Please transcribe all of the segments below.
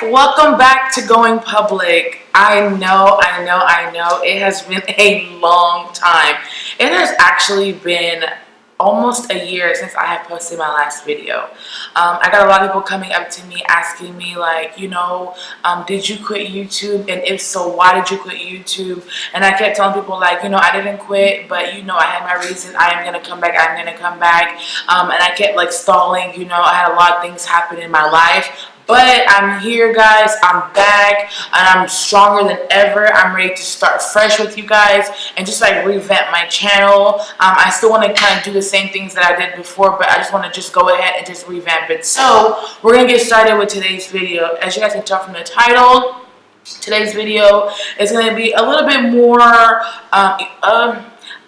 welcome back to Going Public. I know, it has been a long time. It has actually been almost a year since I have posted my last video. I got a lot of people coming up to me asking me like, did you quit YouTube? And if so, why did you quit YouTube? And I kept telling people like, I didn't quit, but I had my reason. I am going to come back. I'm going to come back. And I kept like stalling, I had a lot of things happen in my life. But I'm here, guys. I'm back and I'm stronger than ever. I'm ready to start fresh with you guys and just like revamp my channel. I still want to kind of do the same things that I did before, but I just want to just go ahead and just revamp it. So we're going to get started with today's video. As you guys can tell from the title, today's video is going to be a little bit more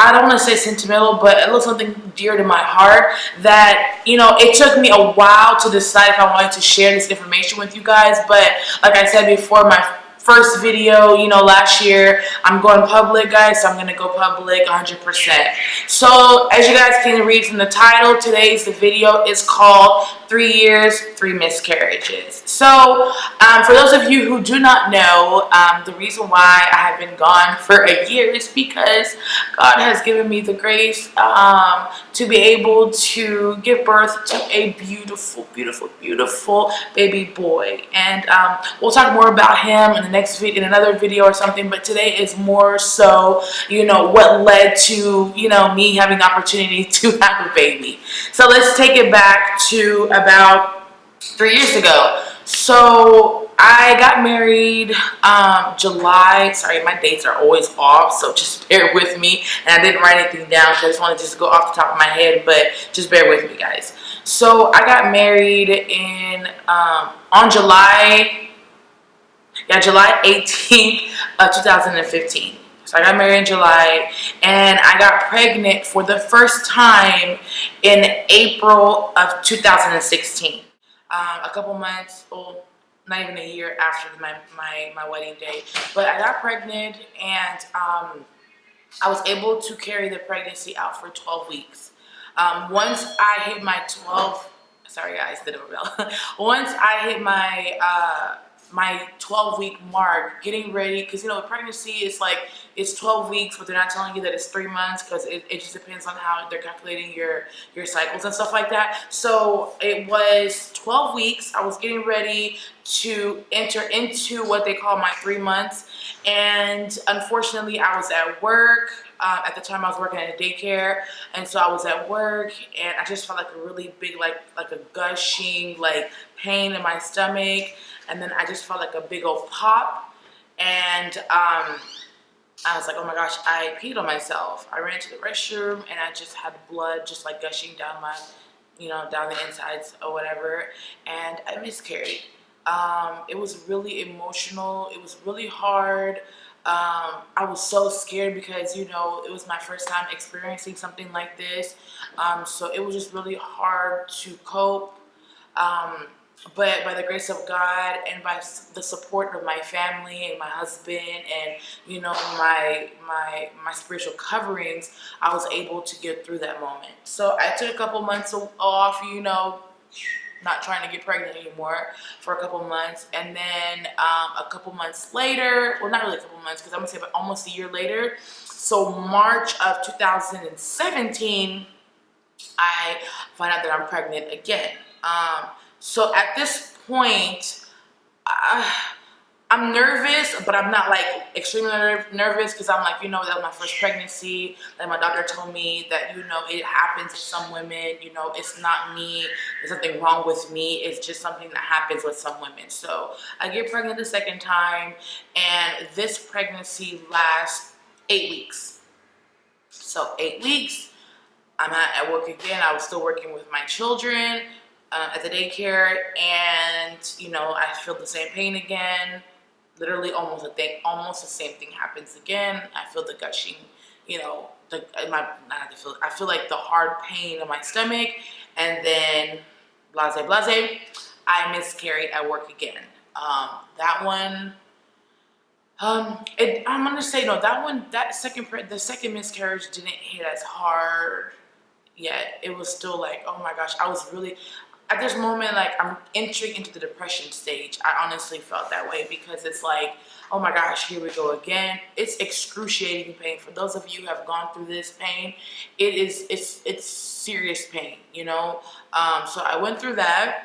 I don't want to say sentimental, but it was something dear to my heart that, it took me a while to decide if I wanted to share this information with you guys. But like I said before, my first video, last year, I'm going public, guys, so I'm going to go public 100%. So as you guys can read from the title, today's video is called 3 Years, 3 Miscarriages. So for those of you who do not know, the reason why I have been gone for a year is because God has given me the grace to be able to give birth to a beautiful, beautiful, beautiful baby boy. And we'll talk more about him in the next video, in another video or something. But today is more so, what led to, me having the opportunity to have a baby. So let's take it back to about 3 years ago. So I got married July. Sorry, my dates are always off, so just bear with me. And I didn't write anything down, so I just want to just go off the top of my head, but just bear with me, guys. So I got married on July 18th of 2015. So I got married in July, and I got pregnant for the first time in April of 2016. A couple months, well, not even a year after my wedding day. But I got pregnant, and I was able to carry the pregnancy out for 12 weeks. Once I hit my 12, sorry guys, the doorbell. Once I hit my 12-week mark, getting ready, because pregnancy is like, it's 12 weeks, but they're not telling you that it's 3 months, because it just depends on how they're calculating your cycles and stuff like that. So it was 12 weeks. I was getting ready to enter into what they call my 3 months, and unfortunately I was at work. At the time I was working at a daycare, and so I was at work, and I just felt like a really big, like a gushing, like pain in my stomach, and then I just felt like a big old pop, and I was like, oh my gosh, I peed on myself. I ran to the restroom, and I just had blood just like gushing down my, down the insides or whatever, and I miscarried. It was really emotional. It was really hard. I was so scared because, it was my first time experiencing something like this. So it was just really hard to cope. But by the grace of God and by the support of my family and my husband and, my spiritual coverings, I was able to get through that moment. So I took a couple months off, not trying to get pregnant anymore for a couple months. And then a couple months later, well, not really a couple months, because I'm gonna say about almost a year later, so March of 2017, I find out that I'm pregnant again. So at this point, I'm nervous, but I'm not like extremely nervous, because I'm like, that was my first pregnancy. Like my doctor told me that, it happens to some women, it's not me, there's nothing wrong with me, it's just something that happens with some women. So I get pregnant the second time, and this pregnancy lasts 8 weeks. So 8 weeks, I'm at work again. I was still working with my children at the daycare, and I feel the same pain again. Literally almost the same thing happens again. I feel the gushing, I feel like the hard pain in my stomach, and then blase, I miscarried at work again. That one, I'm gonna say no. That one, the second miscarriage didn't hit as hard yet. It was still like, oh my gosh, at this moment, like, I'm entering into the depression stage. I honestly felt that way because it's like, oh my gosh, here we go again. It's excruciating pain. For those of you who have gone through this pain, it's serious pain, you know? So I went through that,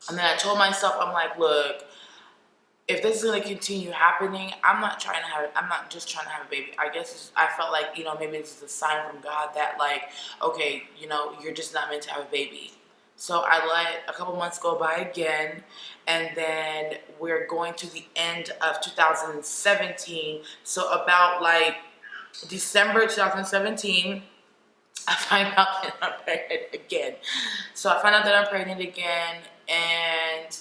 and then I told myself, I'm like, look, if this is going to continue happening, I'm not just trying to have a baby. I guess I felt like, maybe this is a sign from God that, like, okay, you're just not meant to have a baby. So I let a couple months go by again, and then we're going to the end of 2017. So about like December 2017, I find out that I'm pregnant again. So I find out that I'm pregnant again, and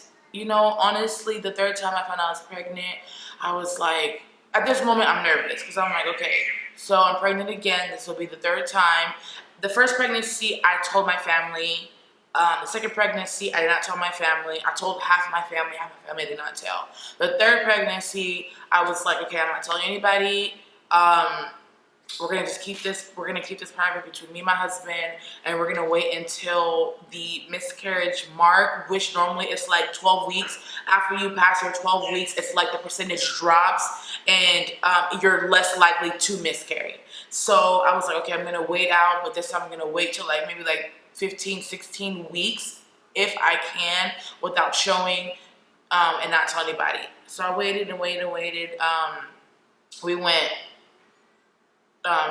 honestly, the third time I found out I was pregnant, I was like, at this moment, I'm nervous because I'm like, okay, so I'm pregnant again. This will be the third time. The first pregnancy, I told my family. The second pregnancy, I did not tell my family. I told half my family I did not tell. The third pregnancy, I was like, okay, I'm not telling anybody. We're gonna keep this private between me and my husband, and we're gonna wait until the miscarriage mark, which normally is like 12 weeks. After you pass your 12 weeks, it's like the percentage drops, and you're less likely to miscarry. So I was like, okay, I'm gonna wait out, but this time I'm gonna wait till like maybe like 15, 16 weeks if I can, without showing and not tell anybody. So I waited and waited and waited. We went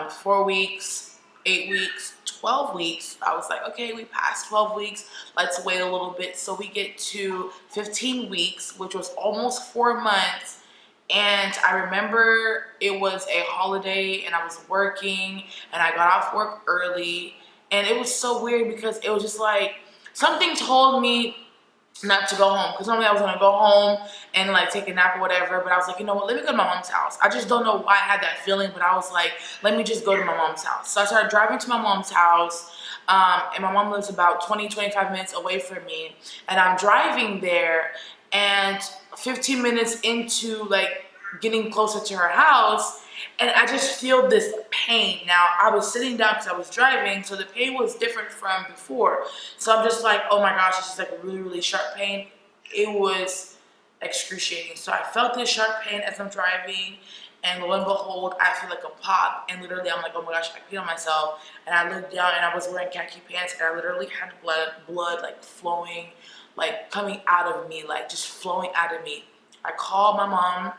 4 weeks, 8 weeks, 12 weeks. I was like, okay, we passed 12 weeks. Let's wait a little bit. So we get to 15 weeks, which was almost 4 months. And I remember it was a holiday and I was working and I got off work early. And it was so weird because it was just like, something told me not to go home, because normally I was gonna go home and like take a nap or whatever, but I was like, you know what, let me go to my mom's house. I just don't know why I had that feeling, but I was like, let me just go to my mom's house. So I started driving to my mom's house, and my mom lives about 20-25 minutes away from me, and I'm driving there, and 15 minutes into like getting closer to her house, and I just feel this pain. Now, I was sitting down because I was driving, so the pain was different from before. So I'm just like, oh my gosh, it's just like a really, really sharp pain. It was excruciating. So I felt this sharp pain as I'm driving, and lo and behold, I feel like a pop. And literally, I'm like, oh my gosh, I peed on myself. And I looked down, and I was wearing khaki pants, and I literally had blood like flowing, like coming out of me, like just flowing out of me. I called my mom.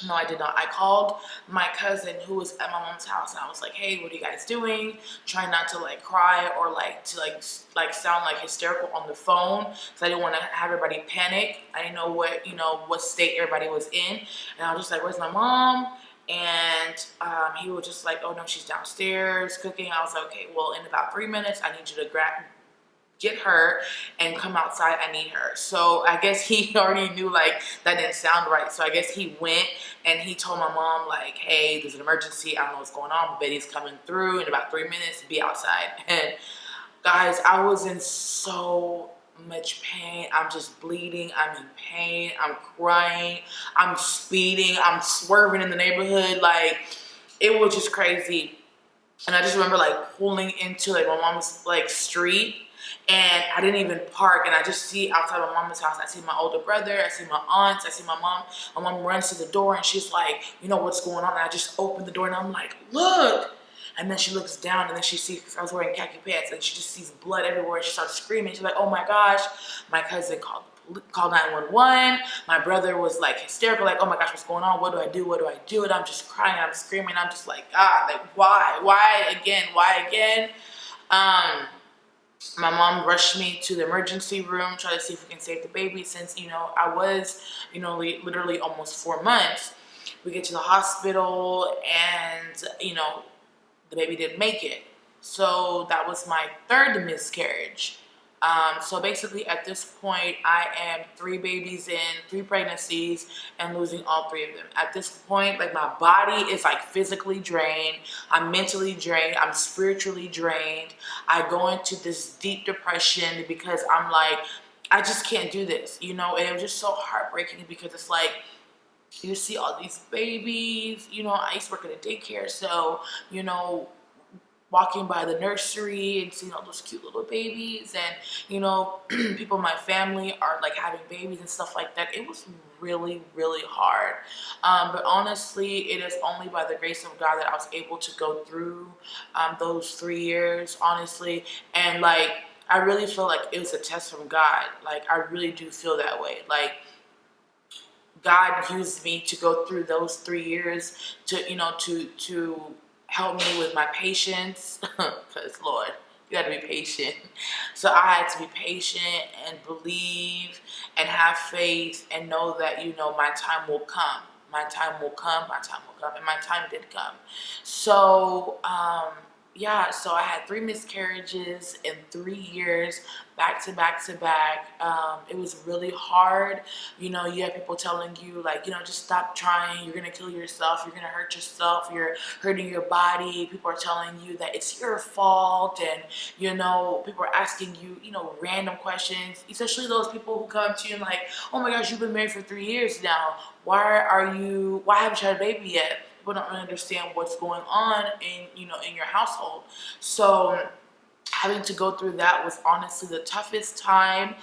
No, I did not. I called my cousin who was at my mom's house, and I was like, hey, what are you guys doing? Trying not to like cry or like to like sound like hysterical on the phone, because I didn't want to have everybody panic. I didn't know what state everybody was in. And I was just like, where's my mom? And he was just like, oh no, she's downstairs cooking. I was like, okay, well, in about 3 minutes, I need you to get her and come outside. I need her. So I guess he already knew like that didn't sound right. So I guess he went and he told my mom like, hey, there's an emergency. I don't know what's going on, but Betty's coming through in about 3 minutes. Be outside. And guys, I was in so much pain. I'm just bleeding. I'm in pain. I'm crying. I'm speeding. I'm swerving in the neighborhood. Like, it was just crazy. And I just remember like pulling into like my mom's like street, and I didn't even park, and I just see outside my mom's house, I see my older brother, I see my aunts, I see my mom. My mom runs to the door and she's like, you know what's going on? And I just open the door and I'm like, look. And then she looks down and then she sees I was wearing khaki pants, and she just sees blood everywhere. She starts screaming. She's like, oh my gosh. My cousin called 911. My brother was like hysterical, like, oh my gosh, what's going on? What do I do? What do I do? And I'm just crying, I'm screaming. I'm just like, God, like, why again? Why again? My mom rushed me to the emergency room, try to see if we can save the baby, since I was literally almost 4 months. We get to the hospital, and the baby didn't make it. So that was my third miscarriage. So basically at this point, I am 3 babies in, 3 pregnancies, and losing all 3 of them. At this point, like, my body is like physically drained. I'm mentally drained. I'm spiritually drained. I go into this deep depression because I'm like, I just can't do this, and it was just so heartbreaking because it's like, you see all these babies, I used to work at a daycare, so, walking by the nursery and seeing all those cute little babies, and you know, people in my family are like having babies and stuff like that. It was really, really hard. But honestly, it is only by the grace of God that I was able to go through those 3 years, honestly. And like, I really feel like it was a test from God. Like, I really do feel that way. Like, God used me to go through those 3 years to, you know, to help me with my patience, because Lord, you got to be patient. So I had to be patient and believe and have faith and know that, you know, my time will come. My time will come. My time will come. And my time did come. So, yeah, so I had 3 miscarriages in 3 years, back to back to back. It was really hard. You know, you have people telling you, like, you know, just stop trying. You're going to kill yourself. You're going to hurt yourself. You're hurting your body. People are telling you that it's your fault. And, you know, people are asking you, you know, random questions, especially those people who come to you and like, oh my gosh, you've been married for 3 years now. Why haven't you had a baby yet? People don't really understand what's going on in, you know, in your household. So having to go through that was honestly the toughest time.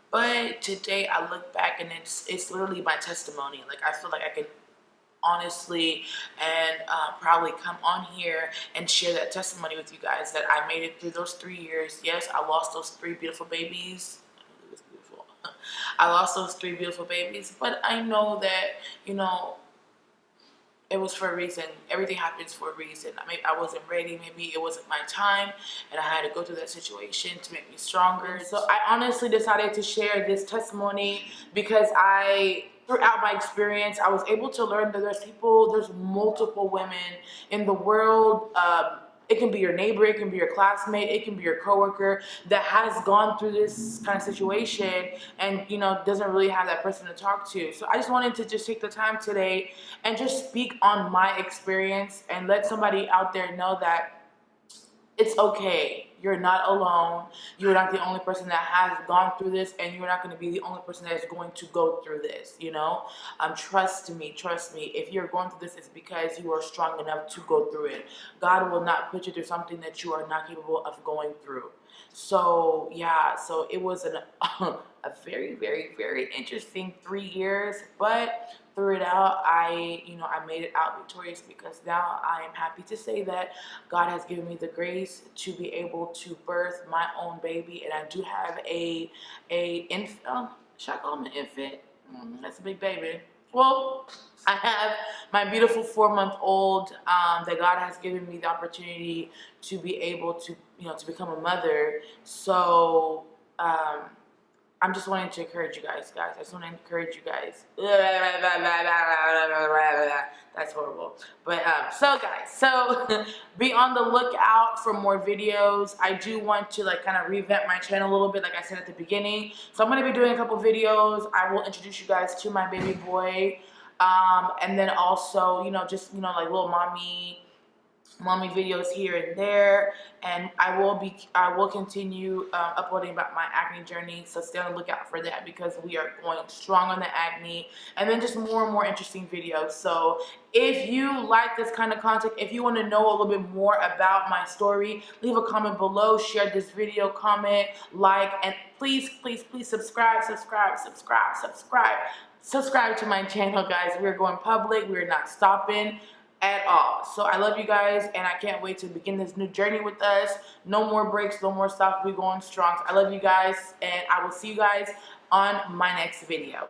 But today I look back and it's literally my testimony. Like, I feel like I can honestly and probably come on here and share that testimony with you guys, that I made it through those 3 years. Yes, I lost those 3 beautiful babies. It was beautiful. I lost those 3 beautiful babies, but I know that, you know, it was for a reason. Everything happens for a reason. I wasn't ready. Maybe it wasn't my time, and I had to go through that situation to make me stronger. So I honestly decided to share this testimony because throughout my experience, I was able to learn that there's multiple women in the world. It can be your neighbor, it can be your classmate, it can be your coworker that has gone through this kind of situation and, you know, doesn't really have that person to talk to. So I just wanted to just take the time today and just speak on my experience and let somebody out there know that it's okay. You're not alone. You're not the only person that has gone through this, and you're not going to be the only person that is going to go through this, you know? Trust me. If you're going through this, it's because you are strong enough to go through it. God will not put you through something that you are not capable of going through. So, yeah, so it was a very, very, very interesting 3 years, but through it out, I made it out victorious, because now I am happy to say that God has given me the grace to be able to birth my own baby, and I do have a infant. Should I call him an infant? That's a big baby. Well, I have my beautiful 4-month-old that God has given me the opportunity to be able to, you know, to become a mother. So I'm just wanting to encourage you guys. I just want to encourage you guys. That's horrible. But so be on the lookout for more videos. I do want to like kind of revamp my channel a little bit, like I said at the beginning. So I'm going to be doing a couple videos. I will introduce you guys to my baby boy. And then also, you know, just, you know, like little mommy videos here and there, and I will continue uploading about my acne journey, so stay on the lookout for that, because we are going strong on the acne, and then just more and more interesting videos. So if you like this kind of content, if you want to know a little bit more about my story, leave a comment below, share this video, comment, like, and please subscribe to my channel, guys. We're going public. We're not stopping at all. So I love you guys, and I can't wait to begin this new journey with us. No more breaks, no more stops. We're going strong. So I love you guys, and I will see you guys on my next video.